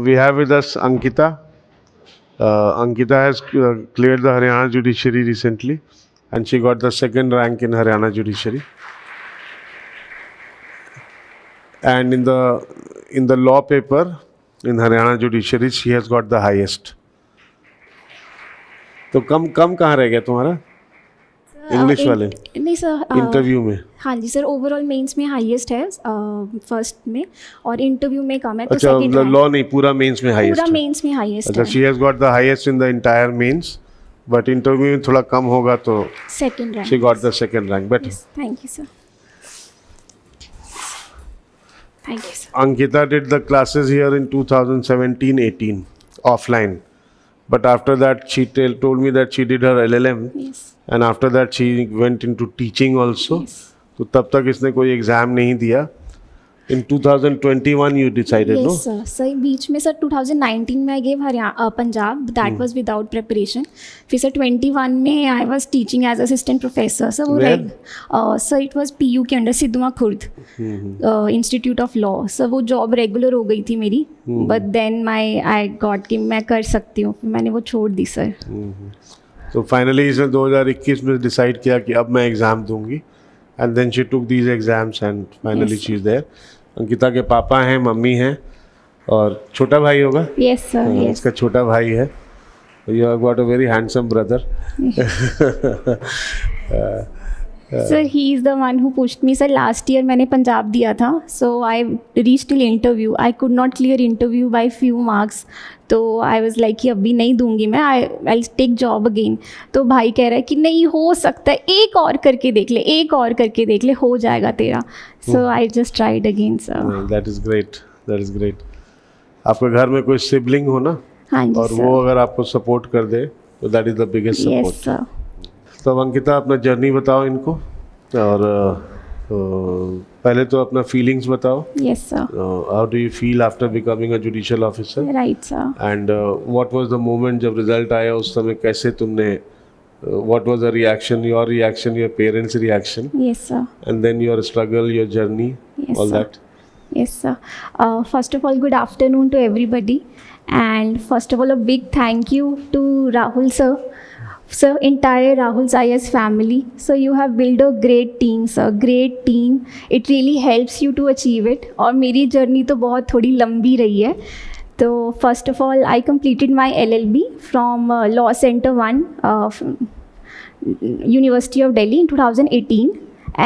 we have with us Ankita. Ankita has cleared the Haryana judiciary recently, and she got the second rank in Haryana judiciary. And in the law paper in Haryana judiciary, she has got the highest. तो कम कहाँ रह गया तुम्हारा English वाले नहीं sir, interview में? हाँ जी sir, overall mains में हाईएस्ट है फर्स्ट में, और इंटरव्यू में कम है। तो अच्छा, सेकंड लॉ नहीं, पूरा मेंस में हाईएस्ट पूरा है। मेंस में हाईएस्ट अच्छा, है। She has got the highest in the entire mains, but interview में थोड़ा कम होगा तो second rank. She got the second rank. Better. Thank you sir. Thank you sir. Ankita did the classes here in 2017-18 offline, but after that she told me that she did her LLM, yes and after that she went into teaching also. Yes तो तब तक इसने कोई exam नहीं दिया। In 2021 you decided, no? Yes sir. Sir बीच में sir 2019 में I gave Haryana Punjab, that was without preparation. फिर सर 21 में I was teaching as assistant professor. Sir वो सर इट वाज पीयू के under Sidhwan Khurd institute of law. Sir वो job regular हो गई थी मेरी, बट देन आई गॉट कि मैं कर सकती हूँ, फिर मैंने वो छोड़ दी सर। तो फाइनली इसने 2021 में डिसाइड किया कि अब मैं एग्ज़ाम दूंगी, and then she took these exams and finally she is there. Ankita के पापा हैं, मम्मी हैं, और छोटा भाई होगा? Yes sir. यस इसका छोटा भाई है। You have got a very handsome brother. Sir he is the one who pushed me. Sir last year मैंने पंजाब दिया था, so I reach till interview. I could not clear interview by few marks, तो I was like कि अभी नहीं दूंगी मैं, I tech job again. तो भाई कह रहा है कि नहीं हो सकता है, एक और करके देख ले, एक और करके देख ले, हो जाएगा तेरा। So I just tried again sir. That is great, that is great. आपके घर में कोई सिबलिंग हो ना, हाँ जी और सर। वो अगर आपको सपोर्ट कर दे तो that is the biggest yes support. Sir. तो अब अंकिता अपना जर्नी बताओ इनको, और पहले तो अपना फीलिंग्स बताओ। Yes sir. How do you feel after becoming a judicial officer, right sir. And what was the moment जब रिजल्ट आया उस समय कैसे तुमने, what was the reaction, your reaction, your parents reaction, yes sir. And then your struggle, your journey, Yes, all sir. That? Yes, sir. First of all, good afternoon to everybody. And first of all, a big thank you to Rahul, sir. Sir, entire Rahul's IS family. So you have built a great team, sir. Great team. It really helps you to achieve it. और मेरी journey तो बहुत थोड़ी लंबी रही है। तो first of all, I completed my LLB from Law Center 1, University of Delhi in 2018.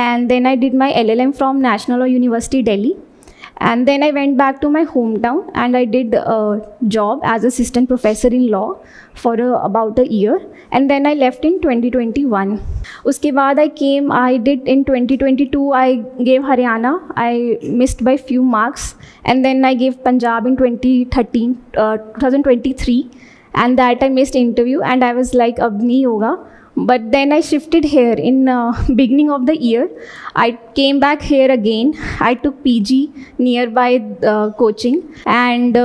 And then I did my LLM from National Law University, Delhi. And then I went back to my hometown and I did a job as assistant professor in law for about a year. And then I left in 2021. उसके बाद I did in 2022, I gave Haryana. I missed by few marks. And then I gave Punjab in 2023. And that I missed interview and I was like, अब नहीं होगा. But then I shifted here in beginning of the year. I came back here again. I took PG nearby coaching, and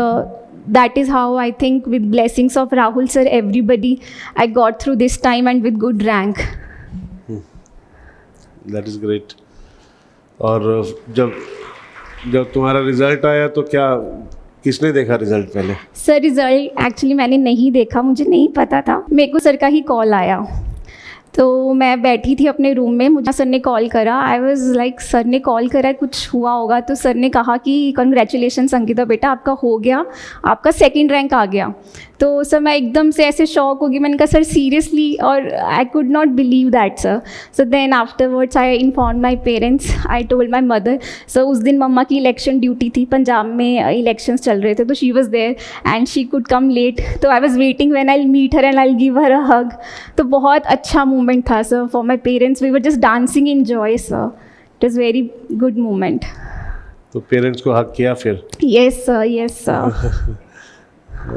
that is how I think with blessings of Rahul sir, everybody, I got through this time and with good rank. That is great. और जब तुम्हारा result आया तो क्या, किसने देखा result पहले? Sir result actually मैंने नहीं देखा, मुझे नहीं पता था। मेरे को सर का ही कॉल आया, तो मैं बैठी थी अपने रूम में, मुझे सर ने कॉल करा। आई वाज लाइक सर ने कॉल करा है, कुछ हुआ होगा। तो सर ने कहा कि कॉन्ग्रेचुलेशंस अंकिता बेटा, आपका हो गया, आपका सेकंड रैंक आ गया। तो सर मैं एकदम से ऐसे शॉक हो गई। मैंने कहा सर सीरियसली, और I could not believe that sir. So then afterwards I inform my parents, I told my mother. Sir उस दिन मम्मा की इलेक्शन ड्यूटी थी, पंजाब में इलेक्शंस चल रहे थे, तो she was there and she could come late. तो I was waiting when I meet her and I give her a hug. तो बहुत अच्छा मोमेंट था sir for my parents. We were just dancing in joy sir. It is very good moment. तो parents को hug किया फिर? Yes sir, yes sir.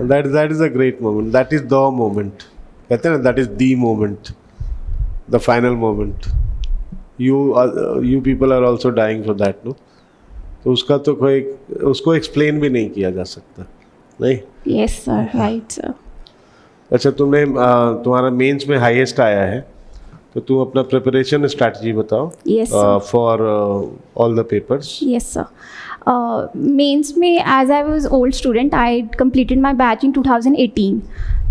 That is a great moment. That is the moment. कहते हैं ना, that is the moment, the final moment. You people are also dying for that, no? तो उसका तो कोई, उसको एक्सप्लेन भी नहीं किया जा सकता, नहीं? Yes sir, right sir. अच्छा, तुमने तुम्हारा मेंस में हाईएस्ट आया है, तो तुम अपना प्रिपरेशन स्ट्रैटेजी बताओ। Yes, sir. For all the papers. Yes, sir. Mains में as I was old student I completed my batch in 2018,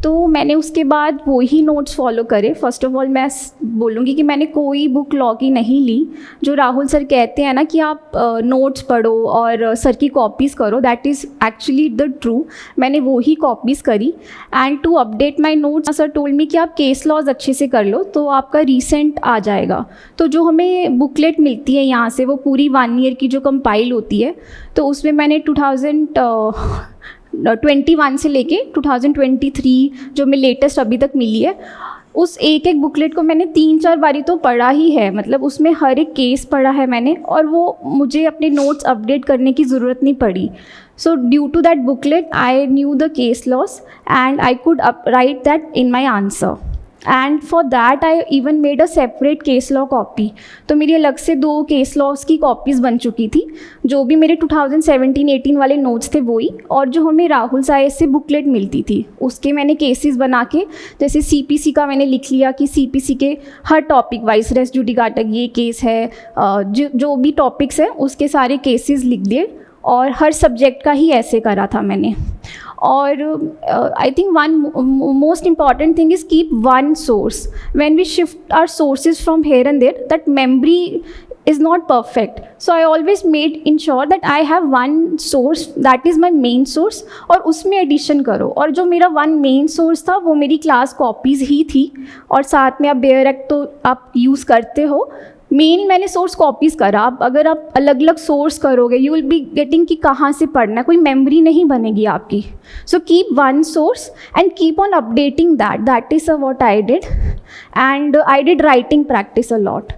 तो मैंने उसके बाद वो ही नोट्स फॉलो करे। फर्स्ट ऑफ ऑल मैं बोलूँगी कि मैंने कोई बुक लॉ की नहीं ली। जो राहुल सर कहते हैं ना कि आप नोट्स पढ़ो और सर की कॉपीज़ करो, that is actually the true. मैंने वो ही कॉपीज़ करी। And to update my notes sir told me कि आप केस लॉज अच्छे से कर लो तो आपका रिसेंट आ जाएगा। तो जो हमें बुकलेट मिलती है यहाँ से वो पूरी 1 ईयर की जो कंपाइल होती है, तो उसमें मैंने 2021 से लेके 2023 जो मैं लेटेस्ट अभी तक मिली है, उस एक एक बुकलेट को मैंने 3-4 बारी तो पढ़ा ही है। मतलब उसमें हर एक केस पढ़ा है मैंने, और वो मुझे अपने नोट्स अपडेट करने की ज़रूरत नहीं पड़ी। So due to that booklet I knew the case laws and I could write that in my answer. And for that I even made a separate case law copy. तो मेरी अलग से 2 case laws की copies बन चुकी थी। जो भी मेरे 2017-18 वाले नोट्स थे वही, और जो हमें राहुल साय से बुकलेट मिलती थी उसके मैंने केसेस बना के, जैसे CPC का मैंने लिख लिया कि CPC के हर टॉपिक वाइज रेस जुडिकाटा ये केस है, जो भी टॉपिक्स हैं उसके सारे केसेस लिख दिए, और हर सब्जेक्ट का ही ऐसे करा था मैंने। और I think one most important thing is keep one source. When we shift our sources from here and there, that memory is not perfect. So I always made ensure that I have one source that is my main source, और उसमें addition करो। और जो मेरा one main source था वो मेरी class copies ही थी, और साथ में आप बेयर एक्ट तो आप यूज़ करते हो। मेन मैंने सोर्स कॉपीज़ करा। अब अगर आप अलग अलग सोर्स करोगे यू विल बी गेटिंग कि कहाँ से पढ़ना है, कोई मेमोरी नहीं बनेगी आपकी। So keep one source and keep on updating that is what I did. And I did writing practice a lot.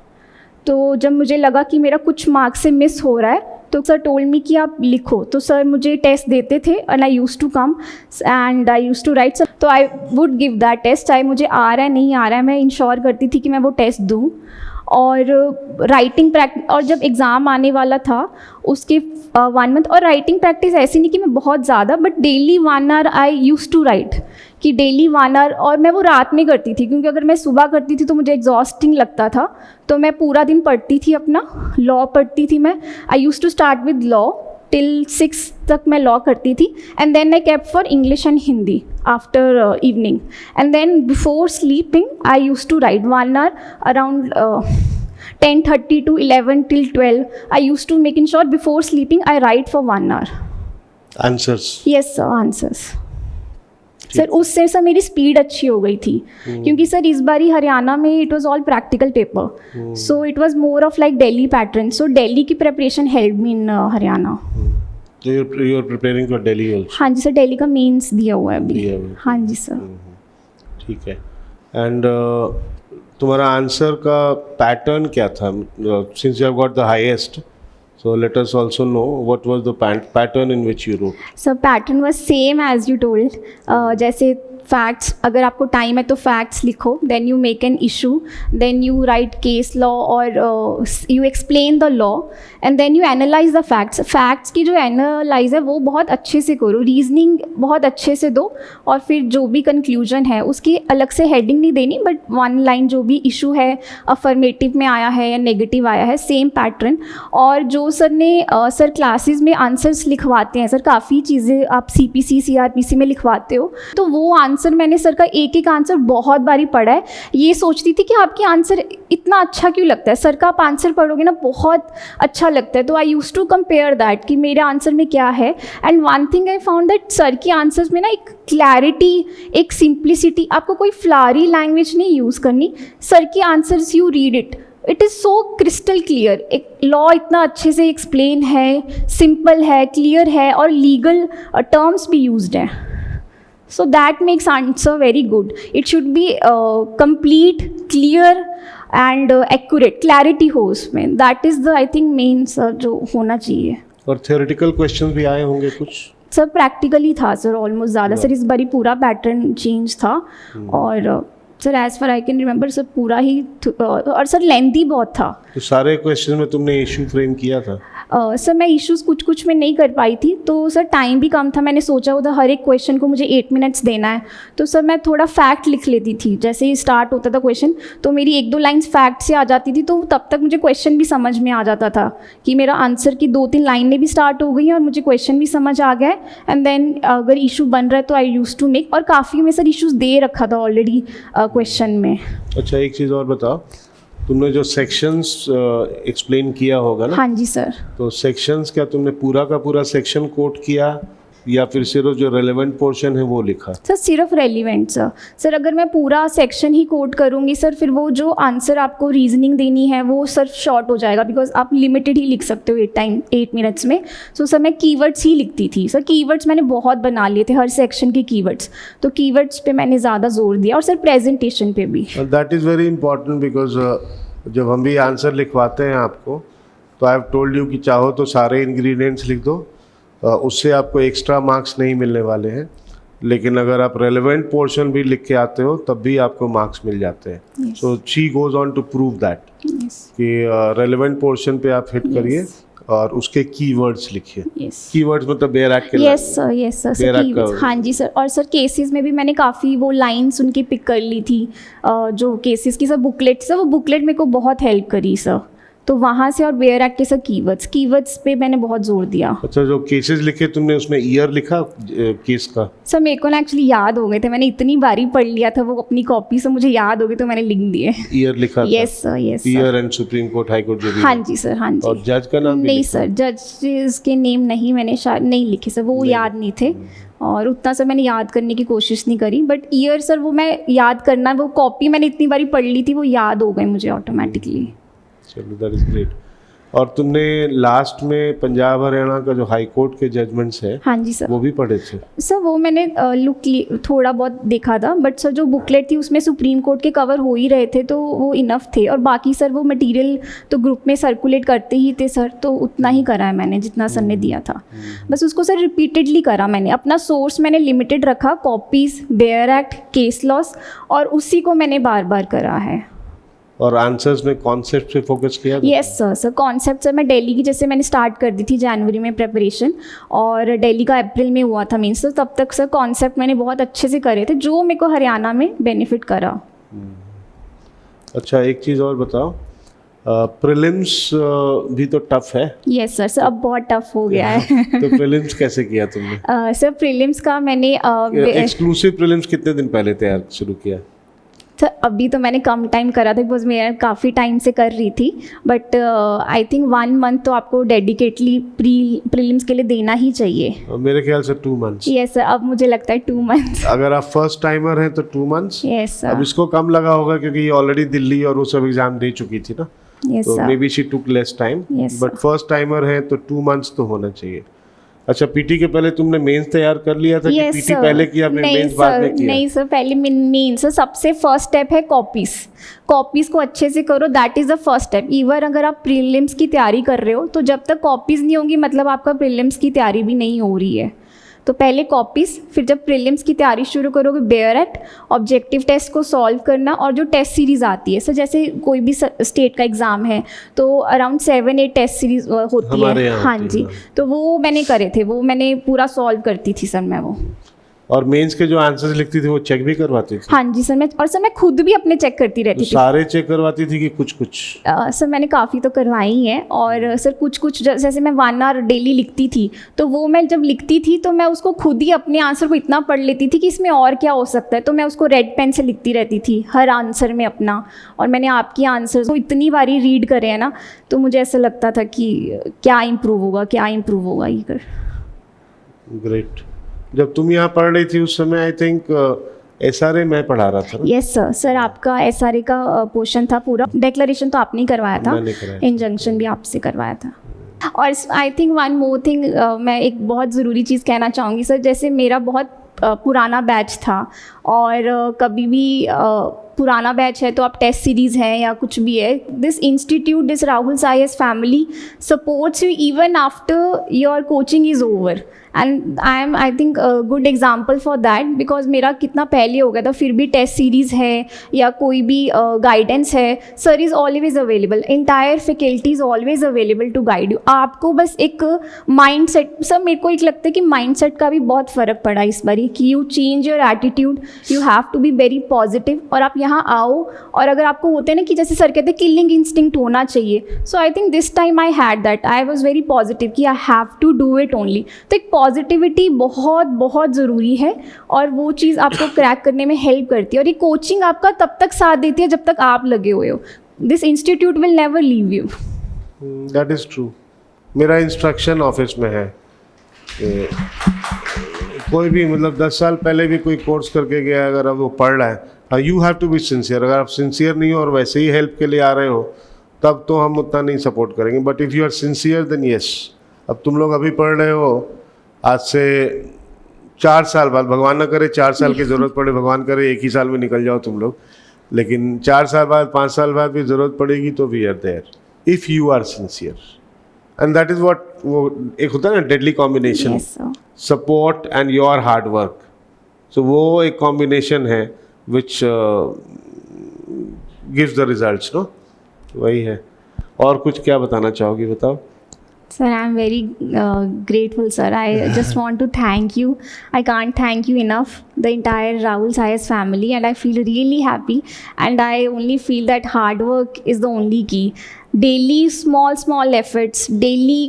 तो जब मुझे लगा कि मेरा कुछ मार्क्स से मिस हो रहा है तो सर टोल्ड मी कि आप लिखो। तो सर मुझे टेस्ट देते थे and I use to come and I use to write. Sir तो I would give that test, चाहे मुझे आ रहा है नहीं आ रहा है, मैं इंश्योर करती थी कि मैं वो टेस्ट दूँ। और राइटिंग प्रैक्टिस, और जब एग्ज़ाम आने वाला था उसके 1 मंथ, और राइटिंग प्रैक्टिस ऐसी नहीं कि मैं बहुत ज़्यादा, but daily 1 hour I use to write, कि डेली 1 आवर। और मैं वो रात में करती थी क्योंकि अगर मैं सुबह करती थी तो मुझे एग्जॉस्टिंग लगता था। तो मैं पूरा दिन पढ़ती थी, अपना लॉ पढ़ती थी मैं। I use to start with law till 6 तक मैं लॉ करती थी, and then I kept for English and Hindi after evening. And then before sleeping I use to write 1 hour around 10:30 to 11 till 12. I used to make sure before sleeping I write for 1 hour. Answers. Yes sir, answers. Sir उससे sir मेरी speed अच्छी हो गई थी, क्योंकि sir इस बारी हरियाणा में it was all practical paper, so it was more of like Delhi pattern. So Delhi की preparation help me in Haryana. So you're preparing for Delhi also. हाँ जी सर, दिल्ली का मेंस दिया हुआ है अभी। हाँ जी सर। ठीक है। एंड तुम्हारा आंसर का पैटर्न क्या था? Since you have got the highest, so let us also know what was the pattern in which you wrote. So pattern was same as you told. जैसे फैक्ट्स, अगर आपको time है तो facts लिखो, then you make an issue, then you write case law और you explain the law, and then you analyse the facts. Facts की जो analyse है वो बहुत अच्छे से करो, रीजनिंग बहुत अच्छे से दो, और फिर जो भी कंक्लूजन है उसकी अलग से हेडिंग नहीं देनी, बट 1 लाइन जो भी इशू है, अफर्मेटिव में आया है या नेगेटिव आया है, सेम पैटर्न। और जो सर ने सर क्लासेस में आंसर्स लिखवाते हैं, सर काफ़ी चीज़ें आप CPC CRPC में लिखवाते हो, तो वो आंसर मैंने सर का एक एक आंसर बहुत बारी पढ़ा है। ये सोचती थी कि आपकी आंसर इतना अच्छा क्यों लगता है, सर का आप आंसर पढ़ोगे ना बहुत अच्छा लगता है। तो आई यूज़ टू कंपेयर दैट कि मेरे आंसर में क्या है। And one thing I found that sir की आंसर्स में ना एक क्लैरिटी, एक सिंप्लिसिटी, आपको कोई फ्लारी लैंग्वेज नहीं यूज़ करनी। सर की answers you read it is so crystal clear. एक लॉ इतना अच्छे से एक्सप्लेन है, सिंपल है, क्लियर है, और लीगल टर्म्स भी यूज्ड हैं। So that makes answer very good. It should be complete, clear and accurate. Clarity हो उसमें. That is the I think main sir जो होना चाहिए. और theoretical questions भी आए होंगे कुछ? सर प्रैक्टिकली था सर ऑलमोस्ट ज़्यादा। सर इस बारी पूरा पैटर्न चेंज था, और sir as far I can remember sir पूरा ही, और सर लेंथी बहुत था। तो सारे क्वेश्चन में तुमने इशू फ्रेम किया था? सर मैं इश्यूज़ कुछ कुछ में नहीं कर पाई थी, तो सर टाइम भी कम था, मैंने सोचा उधर हर एक क्वेश्चन को मुझे 8 मिनट्स देना है, तो सर मैं थोड़ा फैक्ट लिख लेती थी। जैसे ही स्टार्ट होता था क्वेश्चन तो मेरी 1-2 लाइन्स फैक्ट से आ जाती थी, तो तब तक मुझे क्वेश्चन भी समझ में आ जाता था कि मेरा आंसर की 2-3 लाइनें भी स्टार्ट हो गई हैं और मुझे क्वेश्चन भी समझ आ गया है। एंड देन अगर इशू बन रहा है तो आई यूज़ टू मेक, और काफ़ी मैं सर इश्यूज़ दे रखा था ऑलरेडी क्वेश्चन में। अच्छा, एक चीज़ और बताओ, तुमने जो सेक्शंस एक्सप्लेन किया होगा ना, हाँ जी सर। तो सेक्शंस क्या तुमने पूरा का पूरा सेक्शन कोट किया या फिर सिर्फ जो रेलेवेंट पोर्शन है वो लिखा? सर सिर्फ रेलिवेंट सर अगर मैं पूरा सेक्शन ही कोड करूँगी सर, फिर वो जो आंसर आपको रीजनिंग देनी है वो सर शॉर्ट हो जाएगा, बिकॉज आप लिमिटेड ही लिख सकते हो 8 मिनट्स में। सो सर मैं कीवर्ड्स ही लिखती थी। सर कीवर्ड्स मैंने बहुत बना लिए थे, हर सेक्शन के कीवर्ड्स, तो कीवर्ड्स पे मैंने ज़्यादा जोर दिया, और सर प्रेजेंटेशन पे भी। That is very important because जब हम भी आंसर लिखवाते हैं आपको, तो आई हैव टोल्ड यू कि चाहो तो सारे इंग्रेडिएंट्स लिख दो, उससे आपको एक्स्ट्रा मार्क्स नहीं मिलने वाले हैं, लेकिन अगर आप रेलेवेंट पोर्शन भी लिख के आते हो तब भी आपको मार्क्स मिल जाते हैं। So she goes on to prove that कि रेलेवेंट पोर्शन पे आप हिट करिए और उसके कीवर्ड्स लिखिए। कीवर्ड्स मतलब बेयर एक्ट के। यस सर हाँ जी सर। और सर केसेस में भी मैंने काफ़ी वो लाइन्स उनकी पिक कर ली थी, जो केसेस की सर बुकलेट, सर वो बुकलेट मेरे को बहुत हेल्प करी सर, तो वहाँ से। और बेयर एक्ट के सर कीवर्ड्स पे मैंने बहुत जोर दिया। अच्छा, जो केसेस लिखे तुमने उसमें ईयर लिखा केस का? सर मेरे को ना एक्चुअली याद हो गए थे, मैंने इतनी बारी पढ़ लिया था वो अपनी कॉपी से, मुझे याद हो गए तो मैंने लिख दिए। ईयर लिखा? Yes sir year and supreme court, high court जो भी। हाँ जी सर, हाँ जी। और जज का नाम भी नहीं लिखा? सर, जजेस के नेम नहीं, मैंने शायद नहीं लिखे सर, वो याद नहीं थे, और उतना सर मैंने याद करने की कोशिश नहीं करी। बट ईयर सर वो मैं याद करना, वो कॉपी मैंने इतनी बारी पढ़ ली थी, वो याद हो गए मुझे ऑटोमेटिकली। चलो, दैट इज ग्रेट। और तुमने लास्ट में पंजाब हरियाणा का जो हाई कोर्ट के जजमेंट्स है, हाँ जी सर, वो भी पढ़े थे? सर वो मैंने थोड़ा बहुत देखा था, बट सर जो बुकलेट थी उसमें सुप्रीम कोर्ट के कवर हो ही रहे थे, तो वो इनफ थे। और बाकी सर वो मटेरियल तो ग्रुप में सर्कुलेट करते ही थे सर, तो उतना ही करा है मैंने जितना सर ने दिया था, बस उसको सर रिपीटेडली करा मैंने। अपना सोर्स मैंने लिमिटेड रखा, copies, bare act, case laws, और उसी को मैंने बार बार करा है। और आंसर्स में कॉन्सेप्ट पे फोकस किया? यस सर कॉन्सेप्ट सर मैं दिल्ली की, जैसे मैंने स्टार्ट कर दी थी जनवरी में प्रिपरेशन, और दिल्ली का अप्रैल में हुआ था मीन्स, तो तब तक सर कॉन्सेप्ट मैंने बहुत अच्छे से करे थे, जो मेरे को हरियाणा में बेनिफिट करा। अच्छा, एक चीज़ और बताओ, प्रीलिम्स भी तो टफ है? यस सर अब बहुत टफ हो गया है। तो प्रीलिम्स कैसे किया तुमने? सर प्रीलिम्स का मैंने एक्सक्लूसिव प्रीलिम्स कितने दिन पहले तैयार शुरू किया? सर अभी तो मैंने कम टाइम करा था, बिकॉज मैं काफ़ी टाइम से कर रही थी, बट आई थिंक 1 मंथ तो आपको डेडिकेटली प्रीलिम्स के लिए देना ही चाहिए। मेरे ख्याल से 2 मंथ्स। यस सर, अब मुझे लगता है 2 मंथ्स। अगर आप फर्स्ट टाइमर हैं तो 2 मंथ्स। Yes sir. अब इसको कम लगा होगा क्योंकि ये ऑलरेडी दिल्ली और वो सब एग्जाम दे चुकी थी ना, तो may be she took less time, but first timer है तो 2 मंथ्स तो होना चाहिए। अच्छा, पीटी के पहले तुमने मेंस तैयार कर लिया था? कि पीटी पहले किया आपने, मेंस बाद में किया? नहीं सर, पहले मेंस। सर सबसे फर्स्ट स्टेप है कॉपीज़ को अच्छे से करो, that is the first step. Even अगर आप प्रीलिम्स की तैयारी कर रहे हो तो जब तक कॉपीज़ नहीं होंगी, मतलब आपका प्रीलिम्स की तैयारी भी नहीं हो रही है। तो पहले कॉपीज़, फिर जब प्रीलिम्स की तैयारी शुरू करोगे, बेयर एक्ट, ऑब्जेक्टिव टेस्ट को सॉल्व करना, और जो टेस्ट सीरीज़ आती है सर, जैसे कोई भी स्टेट का एग्ज़ाम है तो अराउंड 7-8 टेस्ट सीरीज़ होती है। हाँ जी, तो वो मैंने करे थे, वो मैंने पूरा सॉल्व करती थी सर मैं वो। और मेंस के जो आंसर्स लिखती थी वो चेक भी करवाती थी? हाँ जी सर, मैं खुद भी अपने चेक करती रहती थी। सारे चेक करवाती थी कि कुछ सर मैंने काफ़ी तो करवाई हैं, और सर कुछ जैसे मैं 1 आवर डेली लिखती थी, तो वो मैं जब लिखती थी तो मैं उसको खुद ही अपने आंसर को इतना पढ़ लेती थी कि इसमें और क्या हो सकता है, तो मैं उसको रेड पेन से लिखती रहती थी हर आंसर में अपना। और मैंने आपकी आंसर को इतनी बारी रीड करे हैं ना, तो मुझे ऐसा लगता था कि क्या इम्प्रूव होगा ये कर। ग्रेट। जब तुम यहाँ पढ़ रही थी उस समय आई थिंक SRA मैं पढ़ा रहा था। यस सर आपका SRA का पोर्शन था पूरा। डिक्लेरेशन तो आपने ही करवाया था, इंजंक्शन भी आपसे करवाया था। और आई थिंक 1 मोर थिंग, मैं एक बहुत ज़रूरी चीज़ कहना चाहूँगी सर, जैसे मेरा बहुत पुराना बैच था, और कभी भी पुराना बैच है तो आप टेस्ट सीरीज़ हैं या कुछ भी है, this institute, this Rahul IAS family supports you even after your coaching is over, and I think good example for that, because मेरा कितना पहले हो गया था, फिर भी टेस्ट सीरीज़ है या कोई भी गाइडेंस है, sir is always available, entire faculty is always available to guide you. आपको बस एक माइंड सेट, सर मेरे को एक लगता है कि माइंड सेट का भी बहुत फ़र्क पड़ा इस बारी, कि you change your attitude, you have to be very positive. और आप यहाँ आओ, और अगर आपको होते हैं ना कि जैसे सर कहते हैं किलिंग इंस्टिंक्ट होना चाहिए, so I think this time I had that, I was very positive कि I have to do it only. तो एक पॉजिटिविटी बहुत बहुत ज़रूरी है, और वो चीज़ आपको क्रैक करने में हेल्प करती है. और ये कोचिंग आपका तब तक साथ देती है जब तक आप लगे हुए हो. This institute will never leave you. That is true. मेरा इंस्ट्रक्शन ऑफिस में है. कोई भी मतलब 10 साल पहले भी कोई कोर्स करके गया, अगर अब वो पढ़ रहा है, you have to be sincere. अगर आप सिंसियर नहीं हो और वैसे ही हेल्प के लिए आ रहे हो, तब तो हम उतना नहीं सपोर्ट करेंगे. But if you are sincere then yes. अब तुम लोग अभी पढ़ रहे हो, आज से 4 साल बाद, भगवान ना करे 4 साल की ज़रूरत पड़े, भगवान करे 1 ही साल में निकल जाओ तुम लोग, लेकिन 4 साल बाद 5 साल बाद भी ज़रूरत पड़ेगी, तो we are there if you are sincere. And that is what, वो एक होता है ना deadly combination, Yes, sir. Support and your hard work. So वो एक कॉम्बिनेशन है which gives the results. No, वही है. और कुछ क्या बताना चाहोगी, बताओ. Sir, I'm very grateful, sir. I just want to thank you. I can't thank you enough, the entire Rahul Sayas family, and I feel really happy. And I only feel that hard work is the only key. Daily small efforts, daily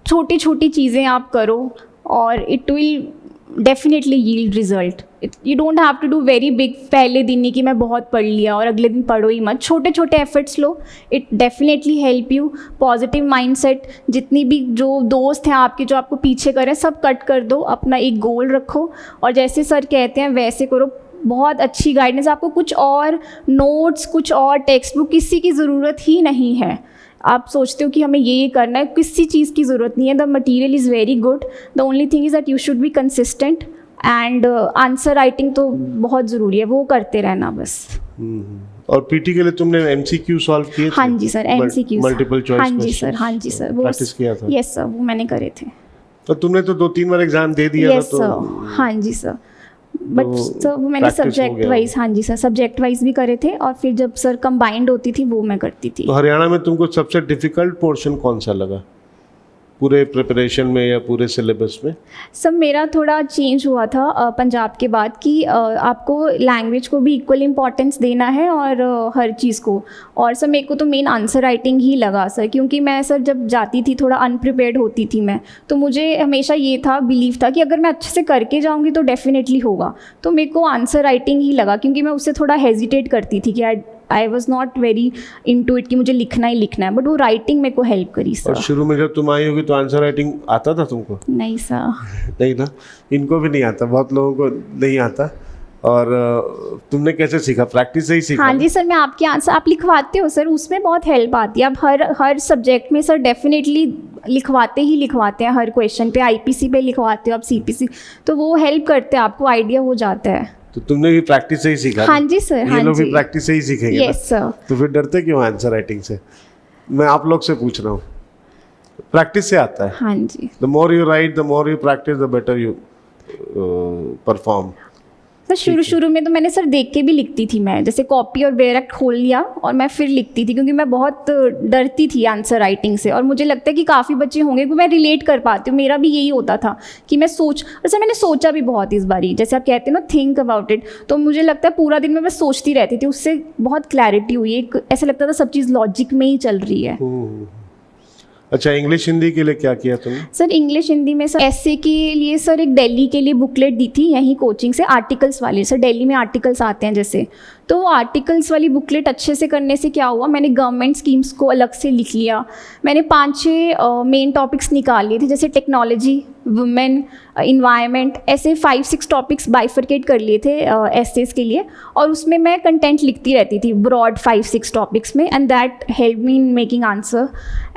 छोटी छोटी चीज़ें आप करो, और it will definitely yield result. You don't have to do very big. पहले दिन ही कि मैं बहुत पढ़ लिया और अगले दिन पढ़ो ही मत. छोटे छोटे efforts low, it definitely help you. Positive mindset, जितनी भी जो दोस्त हैं आपके जो आपको पीछे करें, सब कट कर दो. अपना एक गोल रखो, और जैसे सर कहते हैं वैसे करो. बहुत अच्छी गाइडेंस. आपको कुछ और नोट्स, कुछ और टेक्स्ट बुक, किसी की ज़रूरत ही नहीं है. आप सोचते हो कि हमें ये करना है, किसी चीज़ की ज़रूरत नहीं है. The material is very good. The only thing is that you should be consistent. And answer writing तो बहुत ज़रूरी है, वो करते रहना बस. और पीटी के लिए तुमने एमसीक्यू सॉल्व किए थे? हाँ जी सर, एमसीक्यू. Multiple choice. हाँ जी सर, हाँ जी सर, वो प्रैक्टिस किया था? यस सर, वो मैंने करे थे. तो तुमने तो 2-3 बार एग्जाम दे दिया था. यस सर, हाँ जी सर. बट सर वो मैंने practice हो सब्जेक्ट गया वाइज, हाँ जी सर, सब्जेक्ट वाइज भी करे थे, और फिर जब सर कंबाइंड होती थी वो मैं करती थी. तो हरियाणा में तुमको सबसे डिफिकल्ट पोर्शन कौन सा लगा, पूरे प्रिपरेशन में या पूरे सिलेबस में? सब मेरा थोड़ा चेंज हुआ था पंजाब के बाद, कि आपको लैंग्वेज को भी इक्वल इम्पॉर्टेंस देना है, और हर चीज़ को. और सर मेरे को तो मेन आंसर राइटिंग ही लगा सर, क्योंकि मैं सर जब जाती थी थोड़ा अनप्रिपेयर्ड होती थी मैं, तो मुझे हमेशा ये था, बिलीव था कि अगर मैं अच्छे से करके जाऊँगी तो डेफिनेटली होगा. तो मेरे को आंसर राइटिंग ही लगा, क्योंकि मैं उससे थोड़ा हेजिटेट करती थी कि I was not very into it कि मुझे लिखना ही लिखना है. बट वो राइटिंग मेरे को हेल्प करी सर. और शुरू में जब तुम आई होगी तो आंसर राइटिंग आता था तुमको? नहीं सर. नहीं ना, इनको भी नहीं आता, बहुत लोगों को नहीं आता. और तुमने कैसे सीखा? प्रैक्टिस से ही सीखा? हाँ जी सर, मैं आपके आंसर, आप लिखवाते हो सर, उसमें बहुत हेल्प आती है. आप हर सब्जेक्ट में सर डेफिनेटली लिखवाते हैं, हर क्वेश्चन पे आईपीसी पे लिखवाते हो आप, सीपीसी, तो वो हेल्प करते हैं, आपको आइडिया हो जाता है. तो तुमने भी प्रैक्टिस से ही सीखा? हाँ जी सर, हाँ ये लोग जी. भी प्रैक्टिस से ही सीखेंगे? Yes sir. तो फिर डरते क्यों आंसर राइटिंग से? मैं आप लोग से पूछ रहा हूँ, प्रैक्टिस से आता है. हाँ जी. The more you write, the more you practise, the better you perform. Sir शुरू में तो मैंने सर देख के भी लिखती थी मैं, जैसे कॉपी और बेरेक्ट खोल लिया और मैं फिर लिखती थी, क्योंकि मैं बहुत डरती थी आंसर राइटिंग से. और मुझे लगता है कि काफ़ी बच्चे होंगे कि मैं रिलेट कर पाती हूँ, मेरा भी यही होता था कि मैं और सर मैंने सोचा भी बहुत इस बारी, जैसे आप कहते हैं ना थिंक अबाउट इट, तो मुझे लगता है पूरा दिन में मैं सोचती रहती थी, उससे बहुत क्लैरिटी हुई. एक ऐसा लगता था सब चीज़ लॉजिक में ही चल रही है. अच्छा, इंग्लिश हिंदी के लिए क्या किया तुमने? सर इंग्लिश हिंदी में सर एसए के लिए सर एक दिल्ली के लिए बुकलेट दी थी, यहीं कोचिंग से, आर्टिकल्स वाली. सर दिल्ली में आर्टिकल्स आते हैं जैसे, तो वो आर्टिकल्स वाली बुकलेट अच्छे से करने से क्या हुआ, मैंने गवर्नमेंट स्कीम्स को अलग से लिख लिया. मैंने 5-6 मेन टॉपिक्स निकाल लिए थे, जैसे टेक्नोलॉजी, वुमेन, इन्वायरमेंट, ऐसे 5-6 टॉपिक्स बाइफरकेट कर लिए थे एसेस के लिए. और उसमें मैं कंटेंट लिखती रहती थी ब्रॉड 5-6 टॉपिक्स में, and that help me in making answer.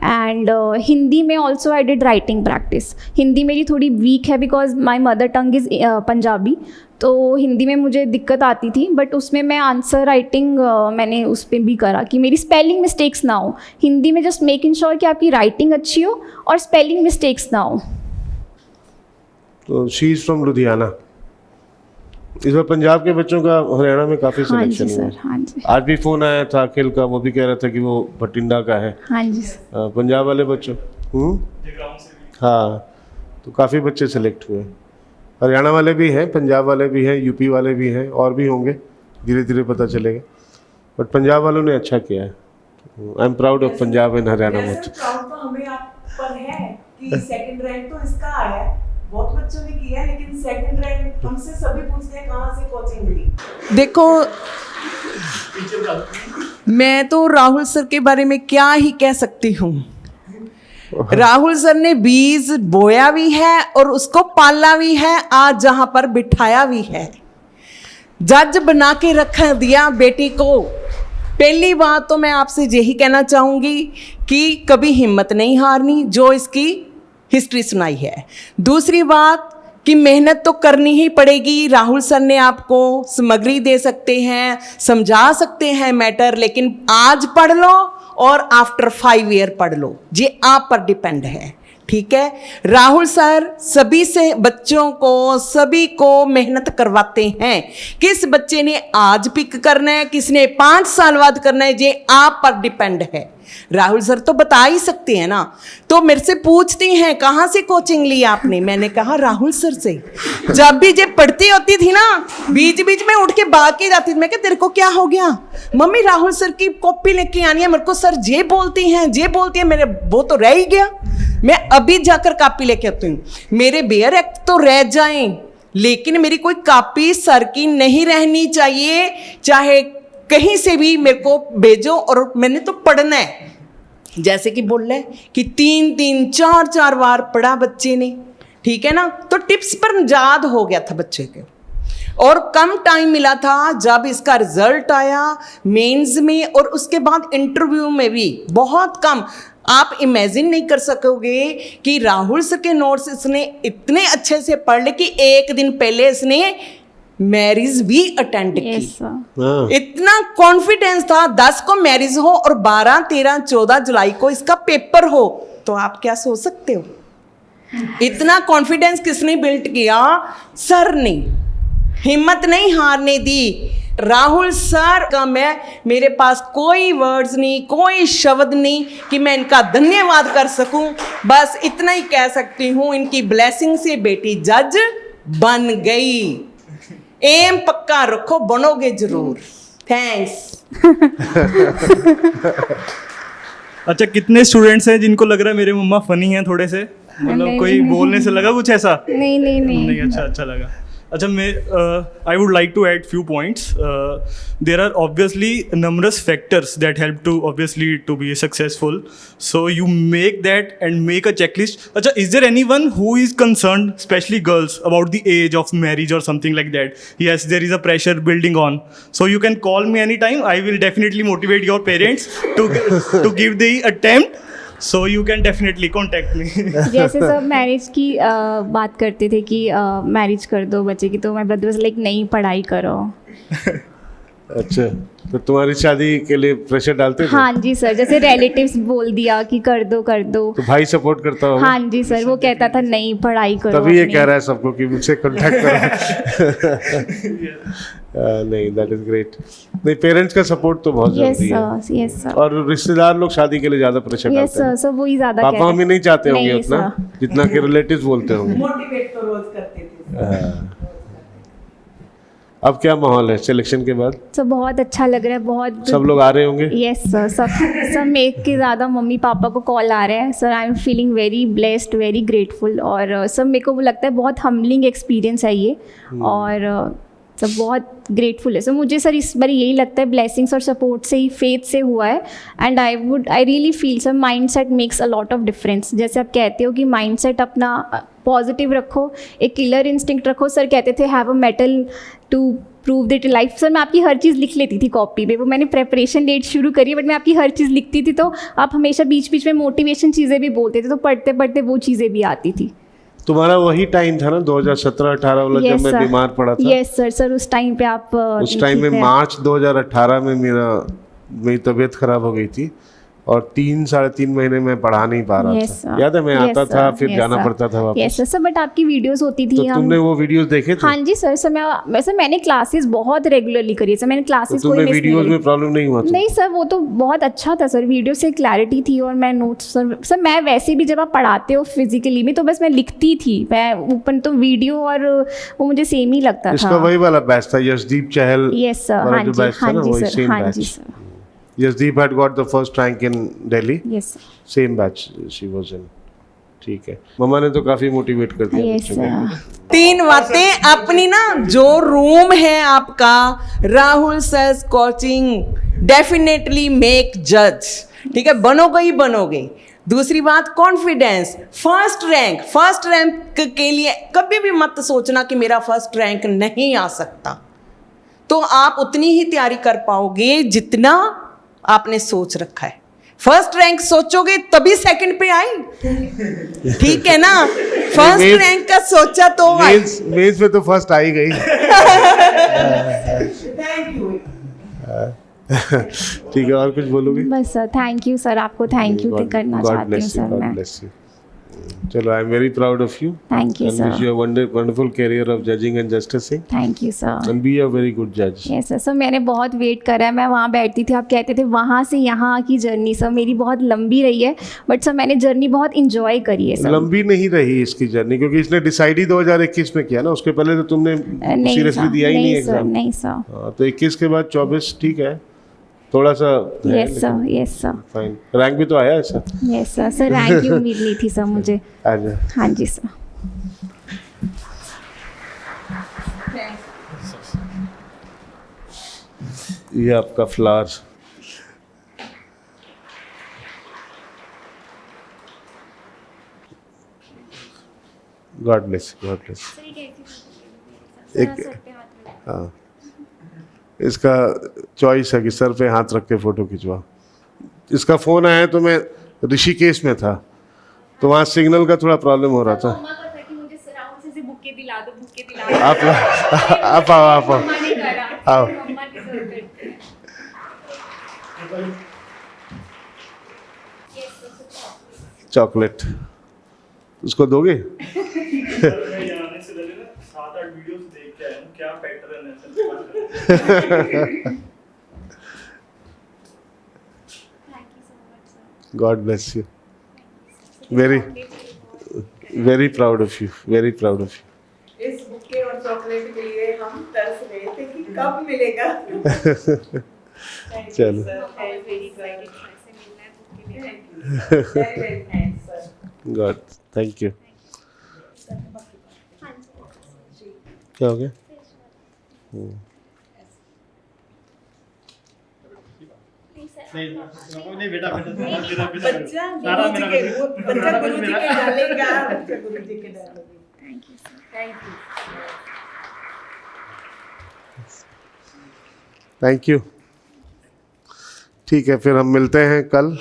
And Hindi में also I did writing practice. Hindi मेरी थोड़ी वीक है because my mother tongue is Punjabi, तो हिंदी में मुझे दिक्कत आती थी. बट उसमें मैं आंसर राइटिंग मैंने उस पर भी करा कि मेरी स्पेलिंग मिस्टेक्स ना हो. हिंदी में जस्ट मेकिंग श्योर कि आपकी राइटिंग अच्छी हो और स्पेलिंग मिस्टेक्स ना हो. तो शी इज़ फ्रॉम लुधियाना। इस बार पंजाब के बच्चों का हरियाणा में काफ़ी हाँ जी सिलेक्शन हुआ। सर, हाँ जी, आज भी फ़ोन आया था अखिल का, वो भी कह रहा था कि वो भटिंडा का है। हाँ जी सर। पंजाब वाले बच्चों हाँ, तो काफ़ी बच्चे सेलेक्ट हुए। हरियाणा वाले भी हैं, पंजाब वाले भी हैं, यूपी वाले भी हैं, और भी होंगे, धीरे धीरे पता चलेगा। बट पंजाब वालों ने अच्छा किया है। I am proud of Punjab and Haryana वैसे बोथ। प्राउड तो हमें आप पर है कि सेकंड रैंक तो इसका आया है, बहुत बच्चों ने किया है, लेकिन सेकंड रैंक हमसे सभी पूछते हैं कहाँ से कोचिंग ली। देखो, मैं तो राहुल सर के बारे में क्या ही कह सकती हूँ। राहुल सर ने बीज बोया भी है और उसको पाला भी है, आज जहां पर बिठाया भी है, जज बना के रख दिया बेटी को। पहली बात तो मैं आपसे यही कहना चाहूंगी कि कभी हिम्मत नहीं हारनी, जो इसकी हिस्ट्री सुनाई है। दूसरी बात कि मेहनत तो करनी ही पड़ेगी। राहुल सर ने आपको सामग्री दे सकते हैं, समझा सकते हैं मैटर, लेकिन आज पढ़ लो और आफ्टर 5 ईयर पढ़ लो, ये आप पर डिपेंड है। ठीक है, राहुल सर सभी से बच्चों को, सभी को मेहनत करवाते हैं। किस बच्चे ने आज पिक करना है, किसने 5 साल बाद करना है, ये आप पर डिपेंड है। राहुल सर तो बता ही सकते हैं ना। तो मेरे से पूछती हैं कहाँ से कोचिंग ली आपने, मैंने कहा राहुल सर से। जब भी ये पढ़ती होती थी ना, बीच बीच में उठ के भाग के जाती थी। मैं क्या तेरे को क्या हो गया? मम्मी राहुल सर की कॉपी लेके आनी है, मेरे को सर ये बोलती हैं, ये बोलती है। मेरे वो तो रह ही गया, मैं अभी जाकर कॉपी लेके आती हूँ। मेरे बेयर एक्ट तो रह जाएं, लेकिन मेरी कोई कॉपी सर की नहीं रहनी चाहिए। चाहे कहीं से भी मेरे को भेजो, और मैंने तो पढ़ना है। जैसे कि बोल रहे कि 3-3 4-4 बार पढ़ा बच्चे ने, ठीक है ना, तो टिप्स पर याद हो गया था बच्चे के। और कम टाइम मिला था, जब इसका रिजल्ट आया मेंस में और उसके बाद इंटरव्यू में भी बहुत कम। आप इमेजिन नहीं कर सकोगे कि राहुल सर के नोट्स इसने इतने अच्छे से पढ़ ले कि एक दिन पहले इसने मैरिज भी अटेंड की। इतना कॉन्फिडेंस था, 10 को मैरिज हो और 12, 13, 14 जुलाई को इसका पेपर हो, तो आप क्या सोच सकते हो? इतना कॉन्फिडेंस किसने बिल्ड किया? सर ने। हिम्मत नहीं हारने दी। राहुल सर का मेरे पास कोई वर्ड्स नहीं, कोई शब्द नहीं कि मैं इनका धन्यवाद कर सकूं। बस इतना ही कह सकती हूं, इनकी ब्लेसिंग से बेटी जज बन गई। एम पक्का रखो, बनोगे जरूर। थैंक्स। अच्छा, कितने स्टूडेंट्स हैं जिनको लग रहा है मेरे मम्मा फनी हैं थोड़े से? मतलब कोई बोलने से लगा कुछ ऐसा? नहीं। अच्छा लगा। अच्छा, मैं I would like to add few points. There are obviously numerous factors that help to obviously to be successful. So you make that and make a checklist. अच्छा, is there anyone who is concerned, especially girls, about the age of marriage or something like that? Yes, there is a pressure building on. So you can call me anytime. I will definitely motivate your parents to give the attempt. So you can definitely contact me. जैसे सब marriage की बात करते थे कि marriage कर दो बच्चे की, तो मैं ब्रदर्स लाइक नहीं, पढ़ाई करो। अच्छा, तो तुम्हारी शादी के लिए प्रेशर डालते थे? हाँ जी सर, जैसे रिलेटिव्स बोल दिया कि कर दो। तो भाई सपोर्ट करता होगा? हाँ जी सर, वो कहता था नहीं, पढ़ाई करो। तभी ये अपनी। कह रहा है सबको कि मुझसे कांटेक्ट करो। नहीं, दैट इज ग्रेट। नहीं, पेरेंट्स का सपोर्ट तो बहुत जरूरी है। Yes sir. और रिश्तेदार लोग शादी के लिए ज्यादा प्रेशर यस डालते हैं। सर, सब वही ज्यादा पापा मम्मी नहीं चाहते होंगे नहीं, उतना sir। जितना कि रिलेटिव्स बोलते होंगे। मोटिवेट तो रोज करते थे। हाँ। अब क्या माहौल है सिलेक्शन के बाद? सब बहुत अच्छा लग रहा है, बहुत। सब लोग आ रहे होंगे? यस सर, सब मेक के ज़्यादा मम्मी पापा को कॉल आ रहे हैं। Sir I am feeling very blessed, very grateful. और सब मेरे को लगता है बहुत हम्बलिंग एक्सपीरियंस है ये। और सब बहुत ग्रेटफुल है। सो मुझे सर इस बार यही लगता है ब्लेसिंग्स और सपोर्ट से ही, फेथ से हुआ है। And I really feel sir mind set makes a lot of difference. जैसे आप कहते हो कि माइंड सेट अपना पॉजिटिव रखो, एक किलर इंस्टिंक्ट रखो। सर कहते थे have a mettle to prove that life. Sir मैं आपकी हर चीज़ लिख लेती थी कॉपी पे, वो मैंने प्रेपरेशन लेट शुरू करी, बट मैं आपकी हर चीज़ लिखती थी। तो आप हमेशा बीच बीच में मोटिवेशन चीज़ें भी बोलते थे, तो पढ़ते पढ़ते वो चीज़ें भी आती थी। तुम्हारा वही टाइम था ना 2017-18 वाला, जब मैं बीमार पड़ा था? यस सर उस टाइम पे आप उस टाइम में मार्च 2018 में मेरी तबीयत खराब हो गई थी और 3-3.5 महीने में पढ़ा नहीं पा रहा Yes, था। sir. याद है मैं Yes, आता sir. था फिर Yes, जाना sir. पड़ता था वापस। यस सर, बट आपकी वीडियोस होती थी तो तुमने वो वीडियोस देखे थे? हाँ जी सर। सर मैं वैसे मैंने क्लासेस बहुत रेगुलरली करी है सर, मैंने तो क्लासेस कोई तुम्हें मिस नहीं वीडियोस करी। में प्रॉब्लम नहीं हुआ? नहीं सर, वो तो बहुत अच्छा था सर, वीडियो से क्लैरिटी थी और मैं नोट्स सर मैं वैसे भी जब आप पढ़ाते हो फिजिकली में तो बस मैं लिखती थी, मैं ऊपर तो वीडियो और वो मुझे सेम ही लगता इसका था। वही वाला बैच था, यशदीप चहल यस सर, वाला हाँ जो जी बैच था हाँ ना, जी वही सर, सेम हाँ जी batch. Sir. Yasdeep had got the first rank in Delhi. Yes sir, Same batch she was in. ठीक है, मम्मा ने तो काफी मोटिवेट कर दिया यस बच्चों को। सर। 3 बातें अपनी ना, जो रूम है आपका Rahul sir coaching definitely make जज, ठीक है, बनोगे ही बनोगे। दूसरी बात कॉन्फिडेंस, फर्स्ट रैंक के लिए कभी भी मत सोचना कि मेरा फर्स्ट रैंक नहीं आ सकता, तो आप उतनी ही तैयारी कर पाओगे जितना आपने सोच रखा है। फर्स्ट रैंक सोचोगे तभी सेकंड पे आई, ठीक है ना? फर्स्ट मेंस- रैंक का सोचा तो आई। मेंस में तो फर्स्ट आ ही गई। Thank you. ठीक है, और कुछ बोलोगे? बस सर थैंक यू सर, आपको थैंक यू करना चाहती हूँ सर मैं। bless you. चलो, I am very proud of you thank you and wish sir, you a wonderful career of judging and justicing thank you sir. and be a very good judge. Yes sir. Sir मैंने बहुत wait करा है, मैं वहाँ बैठती थी, आप कहते थे वहाँ से यहाँ की जर्नी सर मेरी बहुत लंबी रही है, बट सर मैंने जर्नी बहुत इंजॉय करी है सर। लंबी नहीं रही इसकी जर्नी, क्योंकि इसने डिसाइड ही 2021 में किया ना, उसके पहले तो तुमने नहीं सीरियसली सर, दिया ही नहीं नहीं सर, एग्जाम। नहीं सर। हाँ, तो 21 के बाद 24 ठीक है, थोड़ा सा है, yes sir, yes sir, fine. Rank भी तो आया है sir. Yes sir. Sir rank की उम्मीद नहीं थी सर मुझे। आजा। हाँ जी सर। ये आपका flower. God bless, God bless. एक हाँ, इसका चॉइस है कि सर पे हाथ रख के फोटो खिंचवा। इसका फोन आया तो मैं ऋषिकेश में था, तो वहाँ सिग्नल का थोड़ा प्रॉब्लम हो रहा था। आप आओ। आओ। चॉकलेट उसको दोगे? मैं यहाँ आने से पहले ना 7-8 वीडियोस देख के आया हूँ, क्या पैटर्न है sir. God bless you. Very proud of you, very proud of you. इस बुके और चॉकलेट के लिए हम तरस रहे थे कि कब मिलेगा। चलो, गॉड थैंक यू। क्या हो गया? नहीं बेटा बच्चा गुरुजी के डालेगा, बच्चा गुरुजी के डालेगा। Thank you. Thank you. ठीक है, फिर हम मिलते हैं कल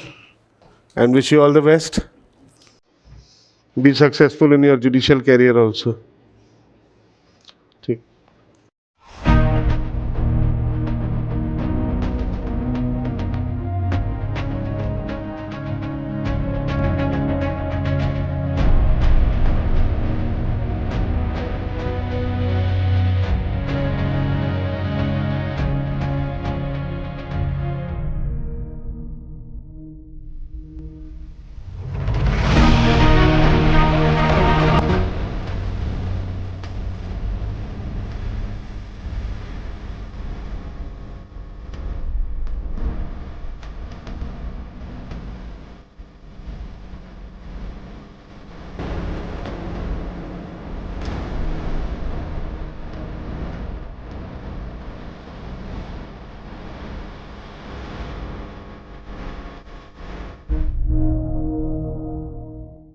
and wish you all the best. Be successful in your judicial career also.